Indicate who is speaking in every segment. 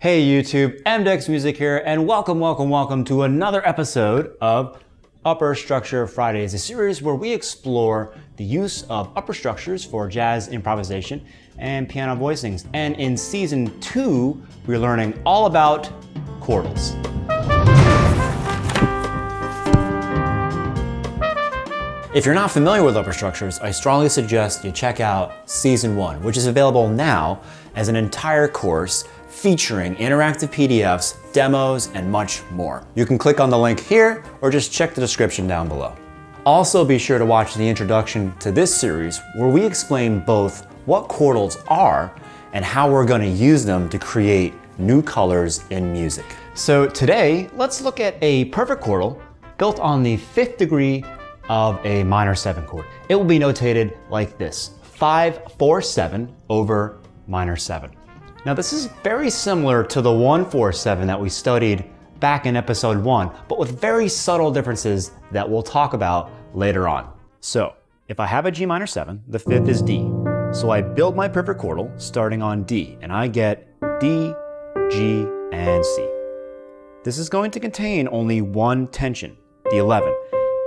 Speaker 1: Hey YouTube, MDEX Music here, and welcome to another episode of Upper Structure Fridays, a series where we explore the use of upper structures for jazz improvisation and piano voicings. And in season 2, we're learning all about quartals. If you're not familiar with upper structures, I strongly suggest you check out season 1, which is available now as an entire course featuring interactive PDFs, demos, and much more. You can click on the link here or just check the description down below. Also be sure to watch the introduction to this series where we explain both what quartals are and how we're going to use them to create new colors in music. So today, let's look at a perfect quartal built on the 5th degree of a minor 7 chord. It will be notated like this: 5-4-7 over minor 7. Now this is very similar to the 1-4-7 that we studied back in episode 1, but with very subtle differences that we'll talk about later on. So if I have a G minor 7, the 5th is D. So I build my perfect quartal starting on D, and I get D, G, and C. This is going to contain only one tension, the 11,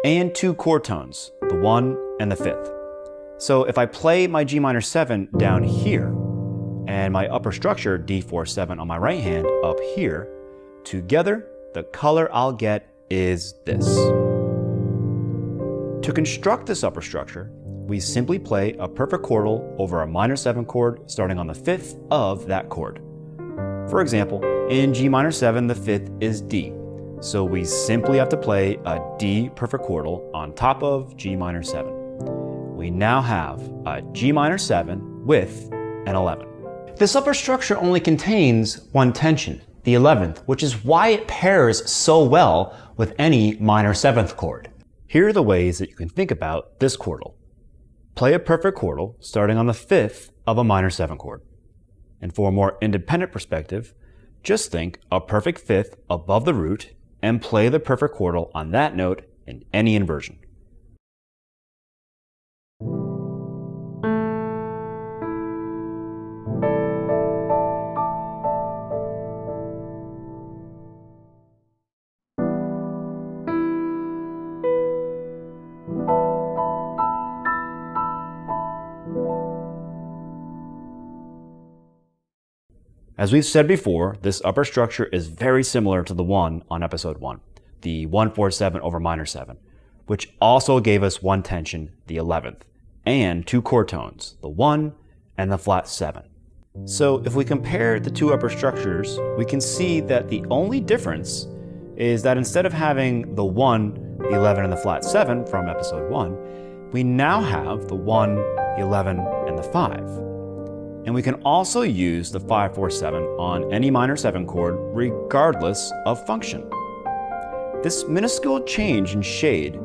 Speaker 1: and 2 chord tones, the 1 and the 5th. So if I play my G minor 7 down here, and my upper structure, D4-7 on my right hand, up here, together, the color I'll get is this. To construct this upper structure, we simply play a perfect quartal over a minor 7 chord starting on the 5th of that chord. For example, in G minor 7, the 5th is D, so we simply have to play a D perfect quartal on top of G minor 7. We now have a G minor 7 with an 11. This upper structure only contains one tension, the 11th, which is why it pairs so well with any minor 7th chord. Here are the ways that you can think about this quartal. Play a perfect quartal starting on the 5th of a minor 7 chord. And for a more independent perspective, just think a perfect 5th above the root and play the perfect quartal on that note in any inversion. As we've said before, this upper structure is very similar to the one on episode 1, the 1-4-7 over minor 7, which also gave us one tension, the 11th, and 2 chord tones, the 1 and the flat 7. So if we compare the 2 upper structures, we can see that the only difference is that instead of having the 1, the 11, and the flat 7 from episode 1, we now have the 1, the 11, and the 5. And we can also use the 5-4-7 on any minor 7 chord regardless of function. This minuscule change in shade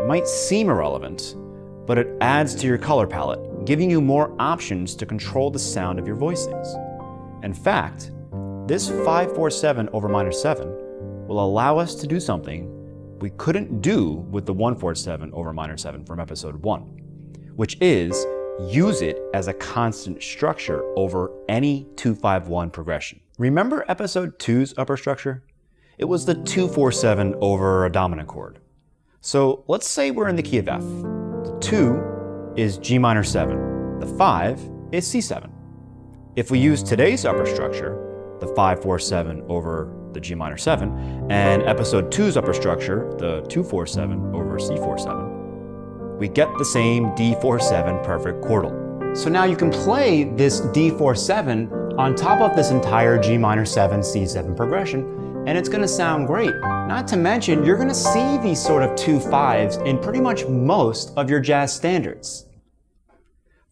Speaker 1: might seem irrelevant, but it adds to your color palette, giving you more options to control the sound of your voicings. In fact, this 5-4-7 over minor 7 will allow us to do something we couldn't do with the 1-4-7 over minor 7 from episode 1, which is use it as a constant structure over any 2-5-1 progression. Remember episode 2's upper structure? It was the 2-4-7 over a dominant chord. So let's say we're in the key of F. The 2 is G minor 7. The 5 is C7. If we use today's upper structure, the 5-4-7 over the G minor 7, and episode 2's upper structure, the 2-4-7 over C4-7, we get the same D4-7 perfect quartal. So now you can play this D4-7 on top of this entire G minor 7 C7 progression, and it's going to sound great. Not to mention, you're going to see these sort of 2-5s in pretty much most of your jazz standards.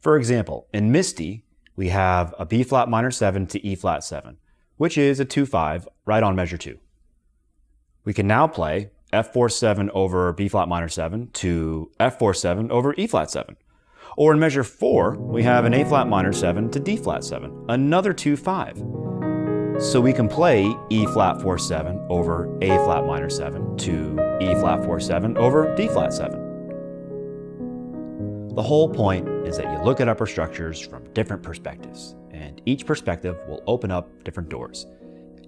Speaker 1: For example, in Misty, we have a B flat minor 7 to E flat 7, which is a 2-5 right on measure 2. We can now play F4-7 over B flat minor 7 to F4-7 over E flat 7. Or in measure 4, we have an A flat minor 7 to D flat 7, another 2-5. So we can play E flat 4-7 over A flat minor 7 to E flat 4-7 over D flat 7. The whole point is that you look at upper structures from different perspectives, and each perspective will open up different doors.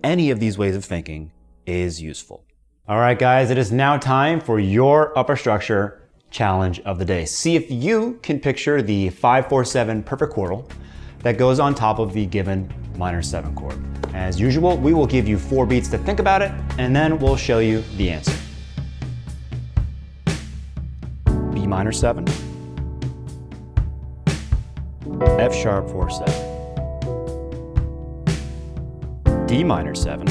Speaker 1: any of these ways of thinking is useful. All right, guys, it is now time for your upper structure challenge of the day. See if you can picture the 5-4-7 perfect quartal that goes on top of the given minor 7 chord. As usual, we will give you 4 beats to think about it, and then we'll show you the answer. B minor 7, F sharp 4-7, D minor 7,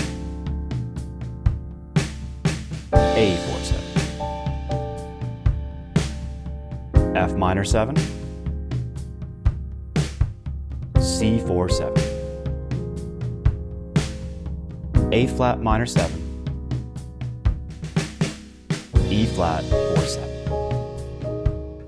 Speaker 1: A 4-7, F minor 7, C 4-7, A flat minor 7, E flat 4-7.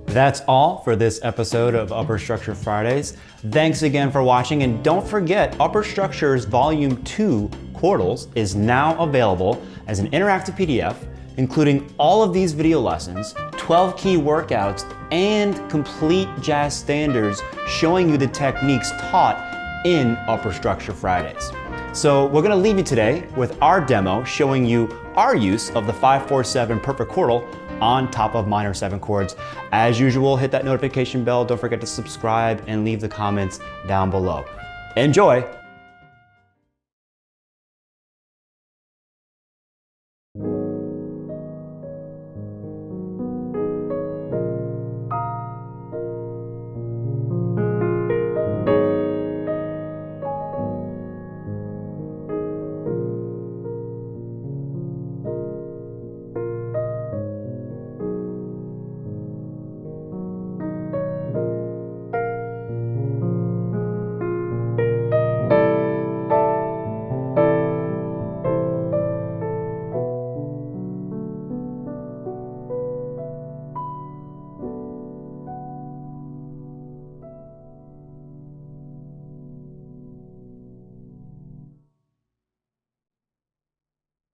Speaker 1: That's all for this episode of Upper Structure Fridays. Thanks again for watching, and don't forget, Upper Structure's Volume 2, Quartals, is now available as an interactive PDF, including all of these video lessons, 12 key workouts, and complete jazz standards showing you the techniques taught in Upper Structure Fridays. So we're gonna leave you today with our demo showing you our use of the 5-4-7 perfect quartal on top of minor 7 chords. As usual, hit that notification bell. Don't forget to subscribe and leave the comments down below. Enjoy!